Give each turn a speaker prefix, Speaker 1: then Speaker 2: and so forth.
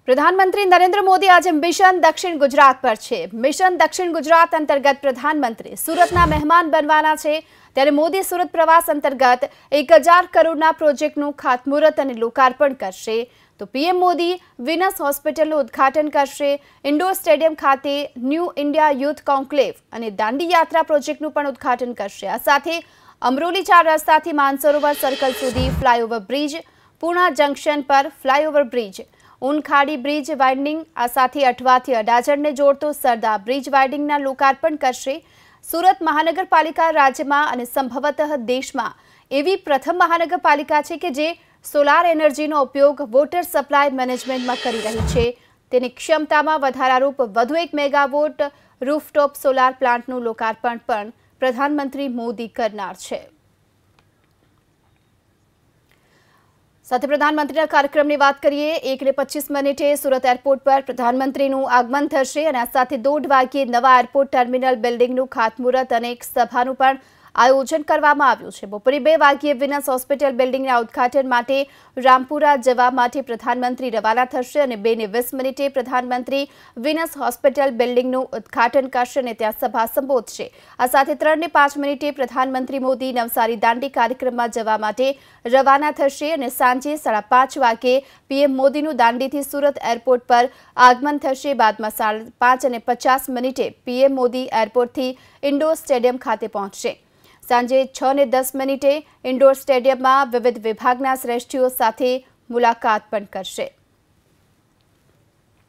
Speaker 1: प्रधानमंत्री नरेंद्र मोदी आज मिशन दक्षिण गुजरात पर छे। मिशन दक्षिण गुजरात अंतर्गत प्रधानमंत्री सूरतना मेहमान बनवाना छे। त्यारे मोदी सूरत प्रवास अंतर्गत 1000 करोड़ना प्रोजेक्टનું ખાતમુહૂર્ત અને લોકાર્પણ કરશે। तो पीएम मोदी विनस હોસ્પિટલનું ઉદ્ઘાટન કરશે। ઇન્ડોર સ્ટેડિયમ ખાતે ન્યૂ ઇન્ડિયા યુથ કોન્ક્લેવ અને દાંડી યાત્રા પ્રોજેક્ટનું પણ ઉદ્ઘાટન કરશે। આ સાથે અમરોલી 4 રસ્તાથી માનસરોવર સર્કલ સુધી ફ્લાયઓવર બ્રિજ, પૂર્ણા જંકશન પર ફ્લાયઓવર બ્રિજ, ऊनखाड़ी ब्रिज वाइडनिंग आ साथे अठवा थी अडाजण ने जोड़तो सरदार ब्रिज वाइडनिंगना लोकार्पण करशे। सूरत महानगरपालिका राज्यमां अने संभवतः देशमां एवी प्रथम महानगरपालिका छे के जे सोलार एनर्जीनो उपयोग वोटर सप्लाय मैनेजमेंटमां करी रही छे। तेनी क्षमतामां વધારારૂપ વધુ 1 मेगावोट रूफटॉप सोलार प्लांटनुं लोकार्पण पण प्रधानमंत्री मोदी करनार छे। साथ प्रधानमंत्री कार्यक्रम की बात करिए। 1:25 सूरत एरपोर्ट पर प्रधानमंत्री आगमन थशे अने आ साथे 1:30 वाग्ये नवा एरपोर्ट टर्मिनल बिल्डिंग खातमुहूर्त अने एक सभानुं पण आयोजन करवामां आव्युं छे। बपोरे 2 वाग्ये विनस होस्पिटल बिल्डिंगना उद्घाटन माटे रामपुरा जवा माटे प्रधानमंत्री रवाना थशे अने 2:20 प्रधानमंत्री विनस होस्पिटल बिल्डिंगनुं उद्घाटन करशे अने त्यां सभा संबोधशे। आ साथे 3:05 प्रधानमंत्री मोदी नवसारी दांडी कार्यक्रममां जवा माटे रवाना थशे अने सांजे 5:30 वाग्ये पीएम मोदीनुं दांडीथी सूरत एरपोर्ट पर आगमन थशे। बादमां 5:50 पीएम मोदी एरपोर्टथी इंडोर स्टेडियम खाते पहोंचशे। सांजे 6:10 इंडोर स्टेडियम में विविध विभागना श्रेष्ठीओ साथे मुलाकात पण करशे।